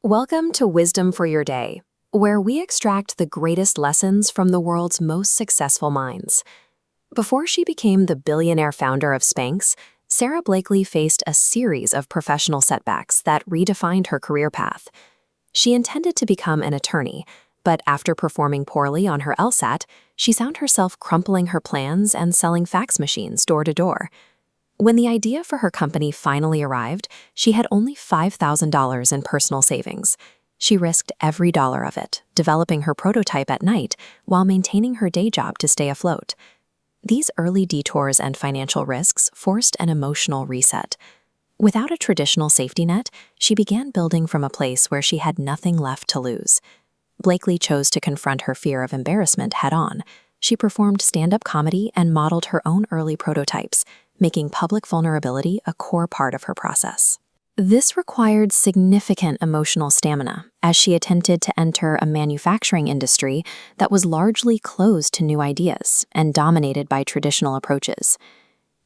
Welcome to Wisdom for Your Day, where we extract the greatest lessons from the world's most successful minds. Before she became the billionaire founder of Spanx, Sara Blakely faced a series of professional setbacks that redefined her career path. She intended to become an attorney, but after performing poorly on her LSAT, she found herself crumpling her plans and selling fax machines door to door. When the idea for her company finally arrived, she had only $5,000 in personal savings. She risked every dollar of it, developing her prototype at night while maintaining her day job to stay afloat. These early detours and financial risks forced an emotional reset. Without a traditional safety net, she began building from a place where she had nothing left to lose. Blakely chose to confront her fear of embarrassment head-on. She performed stand-up comedy and modeled her own early prototypes, making public vulnerability a core part of her process. This required significant emotional stamina, as she attempted to enter a manufacturing industry that was largely closed to new ideas and dominated by traditional approaches.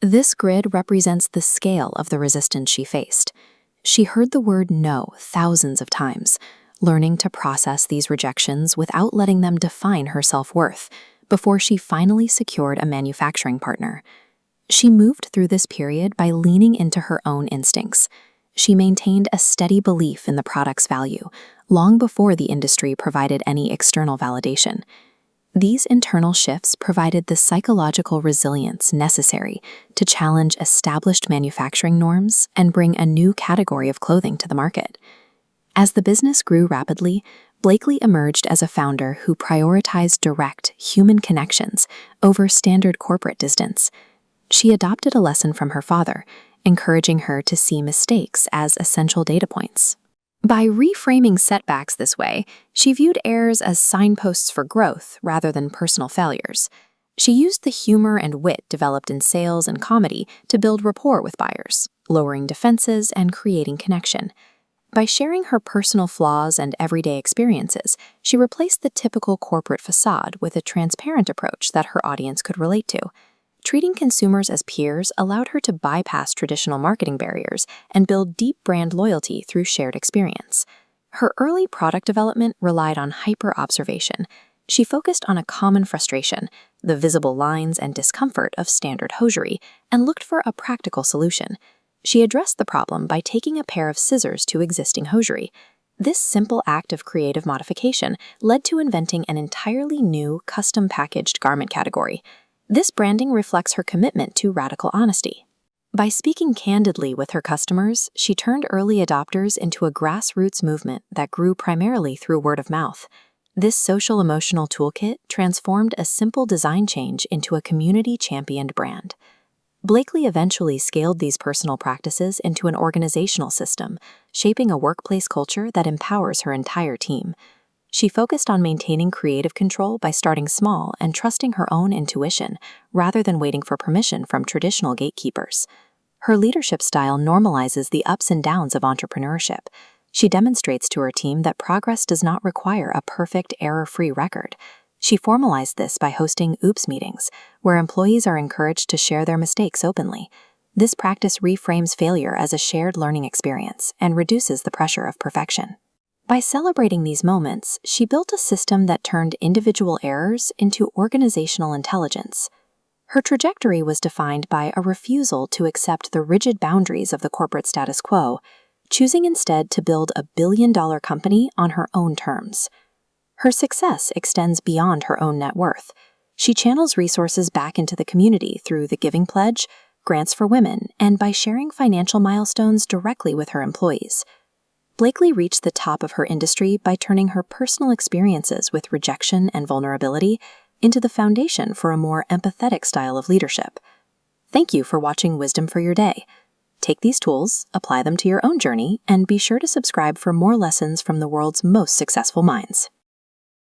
This grid represents the scale of the resistance she faced. She heard the word no thousands of times, learning to process these rejections without letting them define her self-worth, before she finally secured a manufacturing partner. She moved through this period by leaning into her own instincts. She maintained a steady belief in the product's value, long before the industry provided any external validation. These internal shifts provided the psychological resilience necessary to challenge established manufacturing norms and bring a new category of clothing to the market. As the business grew rapidly, Blakely emerged as a founder who prioritized direct, human connections over standard corporate distance. She adopted a lesson from her father, encouraging her to see mistakes as essential data points. By reframing setbacks this way, she viewed errors as signposts for growth rather than personal failures. She used the humor and wit developed in sales and comedy to build rapport with buyers, lowering defenses and creating connection. By sharing her personal flaws and everyday experiences, she replaced the typical corporate facade with a transparent approach that her audience could relate to. Treating consumers as peers allowed her to bypass traditional marketing barriers and build deep brand loyalty through shared experience. Her early product development relied on hyper-observation. She focused on a common frustration, the visible lines and discomfort of standard hosiery, and looked for a practical solution. She addressed the problem by taking a pair of scissors to existing hosiery. This simple act of creative modification led to inventing an entirely new, custom-packaged garment category. This branding reflects her commitment to radical honesty. By speaking candidly with her customers, she turned early adopters into a grassroots movement that grew primarily through word of mouth. This social-emotional toolkit transformed a simple design change into a community-championed brand. Blakely eventually scaled these personal practices into an organizational system, shaping a workplace culture that empowers her entire team. She focused on maintaining creative control by starting small and trusting her own intuition, rather than waiting for permission from traditional gatekeepers. Her leadership style normalizes the ups and downs of entrepreneurship. She demonstrates to her team that progress does not require a perfect, error-free record. She formalized this by hosting oops meetings, where employees are encouraged to share their mistakes openly. This practice reframes failure as a shared learning experience and reduces the pressure of perfection. By celebrating these moments, she built a system that turned individual errors into organizational intelligence. Her trajectory was defined by a refusal to accept the rigid boundaries of the corporate status quo, choosing instead to build a billion-dollar company on her own terms. Her success extends beyond her own net worth. She channels resources back into the community through the Giving Pledge, grants for women, and by sharing financial milestones directly with her employees. Blakely reached the top of her industry by turning her personal experiences with rejection and vulnerability into the foundation for a more empathetic style of leadership. Thank you for watching Wisdom for Your Day. Take these tools, apply them to your own journey, and be sure to subscribe for more lessons from the world's most successful minds.